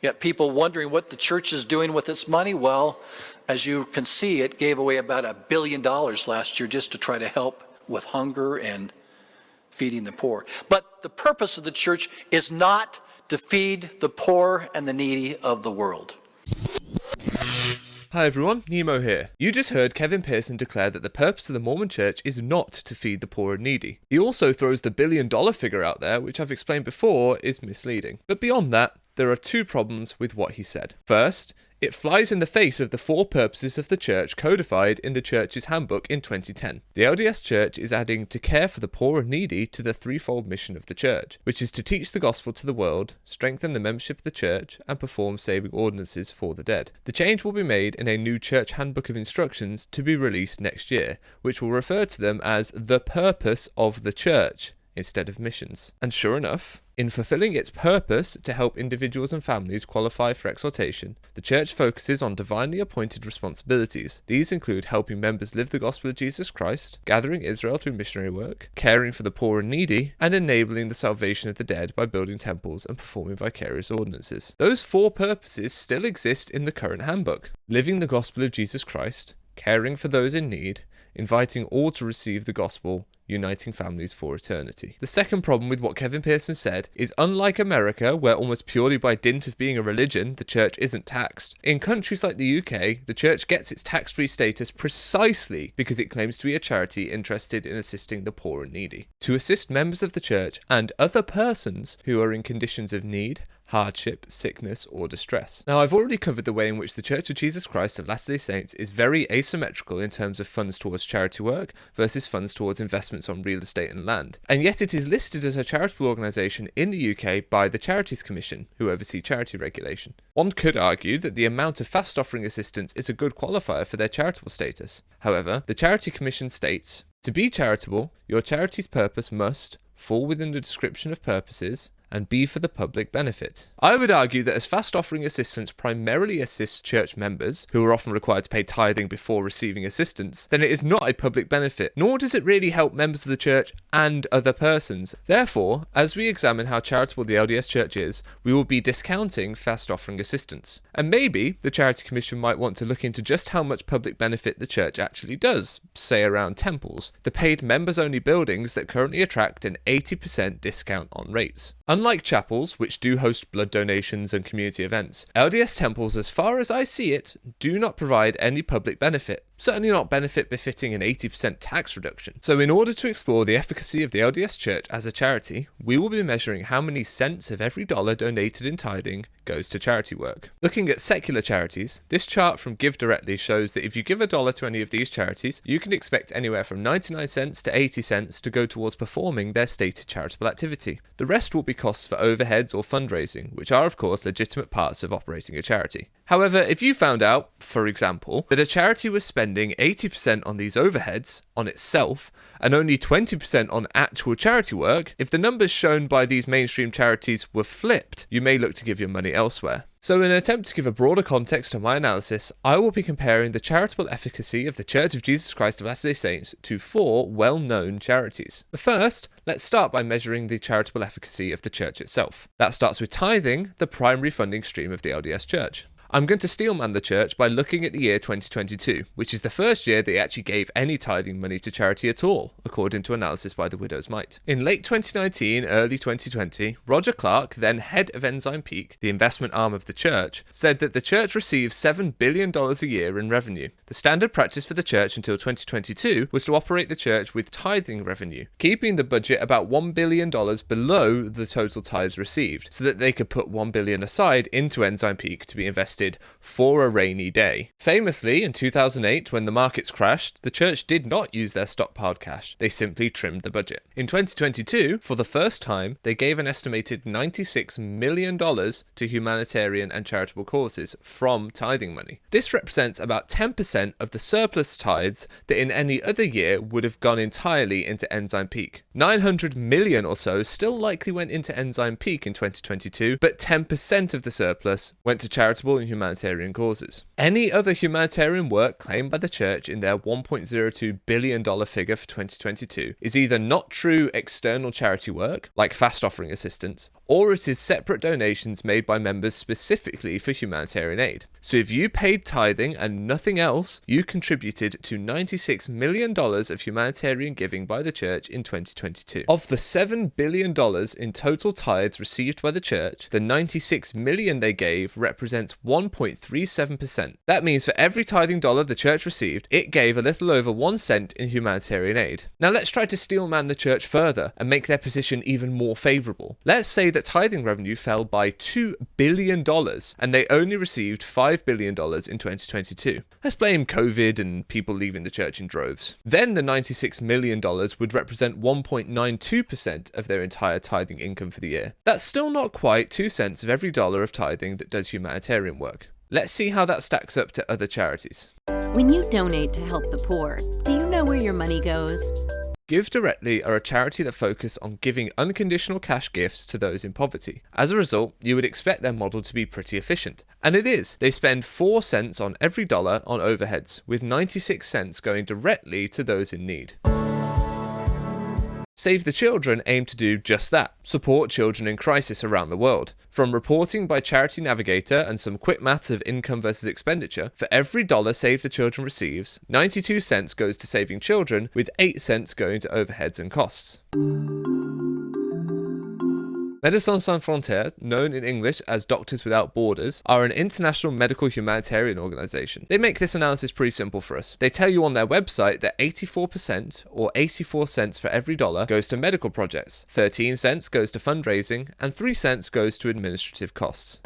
Yet people wondering what the church is doing with its money. Well, as you can see, it gave away about $1 billion last year just to try to help with hunger and feeding the poor. But the purpose of the church is not to feed the poor and the needy of the world. Hi everyone, Nemo here. You just heard Kevin Pearson declare that the purpose of the Mormon Church is not to feed the poor and needy. He also throws the $1 billion figure out there, which I've explained before is misleading. But beyond that, there are two problems with what he said. First, it flies in the face of the four purposes of the church codified in the church's handbook in 2010. The LDS Church is adding to care for the poor and needy to the threefold mission of the church, which is to teach the gospel to the world, strengthen the membership of the church, and perform saving ordinances for the dead. The change will be made in a new church handbook of instructions to be released next year, which will refer to them as the purpose of the church instead of missions. And sure enough, in fulfilling its purpose to help individuals and families qualify for exhortation, the church focuses on divinely appointed responsibilities. These include helping members live the gospel of Jesus Christ, gathering Israel through missionary work, caring for the poor and needy, and enabling the salvation of the dead by building temples and performing vicarious ordinances. Those four purposes still exist in the current handbook: living the gospel of Jesus Christ, caring for those in need, inviting all to receive the gospel, uniting families for eternity. The second problem with what Kevin Pearson said is, unlike America, where almost purely by dint of being a religion, the church isn't taxed, in countries like the UK, the church gets its tax-free status precisely because it claims to be a charity interested in assisting the poor and needy. To assist members of the church and other persons who are in conditions of need, hardship, sickness, or distress. Now, I've already covered the way in which the Church of Jesus Christ of Latter-day Saints is very asymmetrical in terms of funds towards charity work versus funds towards investments on real estate and land. And yet it is listed as a charitable organisation in the UK by the Charities Commission, who oversee charity regulation. One could argue that the amount of fast offering assistance is a good qualifier for their charitable status. However, the Charity Commission states, to be charitable, your charity's purpose must fall within the description of purposes and be for the public benefit. I would argue that as fast offering assistance primarily assists church members, who are often required to pay tithing before receiving assistance, then it is not a public benefit, nor does it really help members of the church and other persons. Therefore, as we examine how charitable the LDS Church is, we will be discounting fast offering assistance. And maybe the Charity Commission might want to look into just how much public benefit the church actually does, say around temples, the paid members-only buildings that currently attract an 80% discount on rates. Unlike chapels, which do host blood donations and community events, LDS temples, as far as I see it, do not provide any public benefit. Certainly not benefit befitting an 80% tax reduction. So in order to explore the efficacy of the LDS Church as a charity, we will be measuring how many cents of every dollar donated in tithing goes to charity work. Looking at secular charities, this chart from Give Directly shows that if you give $1 to any of these charities, you can expect anywhere from 99 cents to 80 cents to go towards performing their stated charitable activity. The rest will be costs for overheads or fundraising, which are of course legitimate parts of operating a charity. However, if you found out, for example, that a charity was spending 80% on these overheads on itself and only 20% on actual charity work, if the numbers shown by these mainstream charities were flipped, you may look to give your money elsewhere. So in an attempt to give a broader context to my analysis, I will be comparing the charitable efficacy of the Church of Jesus Christ of Latter-day Saints to four well-known charities. But first, let's start by measuring the charitable efficacy of the church itself. That starts with tithing, the primary funding stream of the LDS Church. I'm going to steelman the church by looking at the year 2022, which is the first year they actually gave any tithing money to charity at all, according to analysis by the widow's mite. In late 2019, early 2020, Roger Clark, then head of Ensign Peak, the investment arm of the church, said that the church receives $7 billion a year in revenue. The standard practice for the church until 2022 was to operate the church with tithing revenue, keeping the budget about $1 billion below the total tithes received, so that they could put $1 billion aside into Ensign Peak to be invested for a rainy day. Famously, in 2008, when the markets crashed, the church did not use their stockpiled cash. They simply trimmed the budget. In 2022, for the first time, they gave an estimated $96 million to humanitarian and charitable causes from tithing money. This represents about 10% of the surplus tithes that in any other year would have gone entirely into Ensign Peak. 900 million or so still likely went into Ensign Peak in 2022, but 10% of the surplus went to charitable and humanitarian causes. Any other humanitarian work claimed by the church in their $1.02 billion figure for 2022 is either not true external charity work, like fast offering assistance, or it is separate donations made by members specifically for humanitarian aid. So if you paid tithing and nothing else, you contributed to $96 million of humanitarian giving by the church in 2022. Of the $7 billion in total tithes received by the church, the $96 million they gave represents 1.37%. That means for every tithing dollar the church received, it gave a little over 1 cent in humanitarian aid. Now let's try to steelman the church further and make their position even more favourable. Let's say that tithing revenue fell by $2 billion and they only received $5 billion in 2022. Let's blame COVID and people leaving the church in droves. Then the $96 million would represent 1.92% of their entire tithing income for the year. That's still not quite 2 cents of every dollar of tithing that does humanitarian work. Let's see how that stacks up to other charities. When you donate to help the poor, do you know where your money goes? Give Directly are a charity that focus on giving unconditional cash gifts to those in poverty. As a result, you would expect their model to be pretty efficient. And it is. They spend 4 cents on every dollar on overheads, with 96 cents going directly to those in need. Save the Children aim to do just that, support children in crisis around the world. From reporting by Charity Navigator and some quick maths of income versus expenditure, for every dollar Save the Children receives, 92 cents goes to saving children, with 8 cents going to overheads and costs. Médecins Sans Frontières, known in English as Doctors Without Borders, are an international medical humanitarian organisation. They make this analysis pretty simple for us. They tell you on their website that 84% or 84 cents for every dollar goes to medical projects, 13 cents goes to fundraising, and 3 cents goes to administrative costs.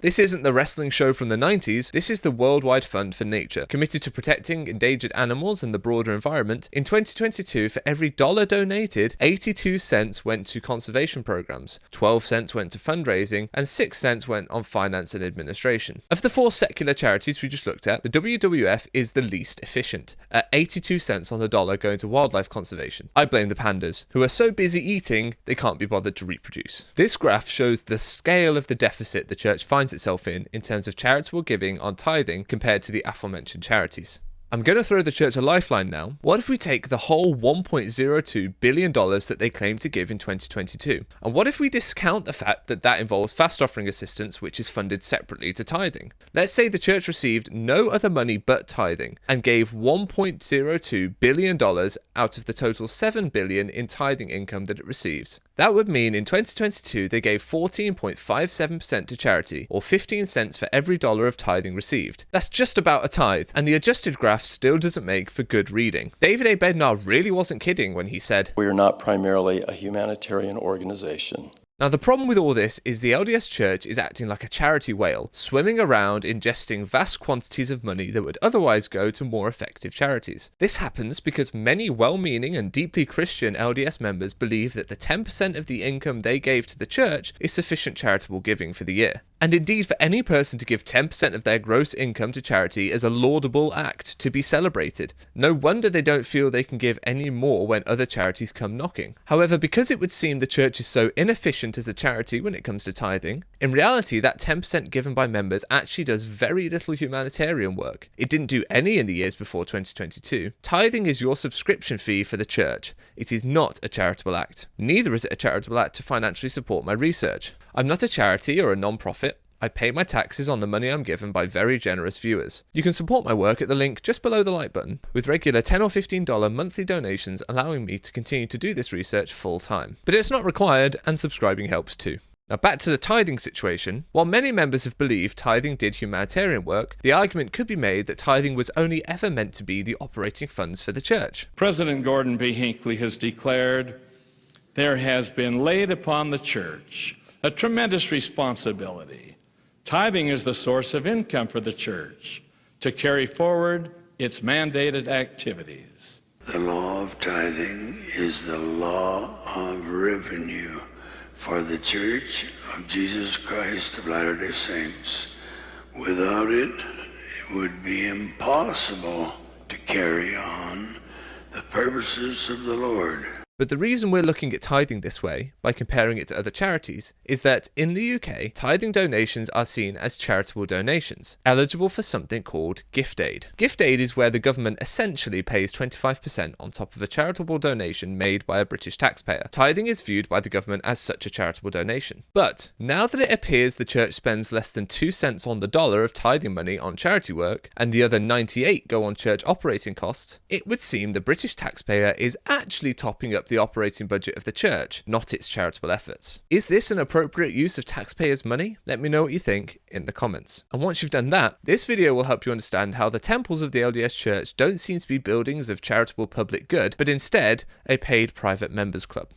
This isn't the wrestling show from the 90s, this is the Worldwide Fund for Nature, committed to protecting endangered animals and the broader environment. In 2022, for every dollar donated, 82 cents went to conservation programs, 12 cents went to fundraising, and 6 cents went on finance and administration. Of the 4 secular charities we just looked at, the WWF is the least efficient, at 82 cents on the dollar going to wildlife conservation. I blame the pandas, who are so busy eating, they can't be bothered to reproduce. This graph shows the scale of the deficit the church finds itself in terms of charitable giving on tithing compared to the aforementioned charities. I'm going to throw the church a lifeline now. What if we take the whole $1.02 billion that they claim to give in 2022? And what if we discount the fact that that involves fast offering assistance, which is funded separately to tithing? Let's say the church received no other money but tithing and gave $1.02 billion out of the total $7 billion in tithing income that it receives. That would mean in 2022 they gave 14.57% to charity, or 15 cents for every dollar of tithing received. That's just about a tithe, and the adjusted graph still doesn't make for good reading. David A. Bednar really wasn't kidding when he said, "We are not primarily a humanitarian organization." Now the problem with all this is the LDS Church is acting like a charity whale, swimming around ingesting vast quantities of money that would otherwise go to more effective charities. This happens because many well-meaning and deeply Christian LDS members believe that the 10% of the income they gave to the church is sufficient charitable giving for the year. And indeed, for any person to give 10% of their gross income to charity is a laudable act to be celebrated. No wonder they don't feel they can give any more when other charities come knocking. However, because it would seem the church is so inefficient as a charity when it comes to tithing, in reality that 10% given by members actually does very little humanitarian work. It didn't do any in the years before 2022. Tithing is your subscription fee for the church. It is not a charitable act. Neither is it a charitable act to financially support my research. I'm not a charity or a non-profit. I pay my taxes on the money I'm given by very generous viewers. You can support my work at the link just below the like button, with regular $10 or $15 monthly donations allowing me to continue to do this research full time. But it's not required, and subscribing helps too. Now back to the tithing situation. While many members have believed tithing did humanitarian work, the argument could be made that tithing was only ever meant to be the operating funds for the church. President Gordon B. Hinckley has declared, "There has been laid upon the church a tremendous responsibility. Tithing is the source of income for the church to carry forward its mandated activities." The law of tithing is the law of revenue for the Church of Jesus Christ of Latter-day Saints. Without it, it would be impossible to carry on the purposes of the Lord. But the reason we're looking at tithing this way, by comparing it to other charities, is that in the UK, tithing donations are seen as charitable donations, eligible for something called gift aid. Gift aid is where the government essentially pays 25% on top of a charitable donation made by a British taxpayer. Tithing is viewed by the government as such a charitable donation. But now that it appears the church spends less than 2 cents on the dollar of tithing money on charity work, and the other 98 go on church operating costs, it would seem the British taxpayer is actually topping up the operating budget of the church, not its charitable efforts. Is this an appropriate use of taxpayers' money? Let me know what you think in the comments. And once you've done that, this video will help you understand how the temples of the LDS Church don't seem to be buildings of charitable public good, but instead a paid private members club.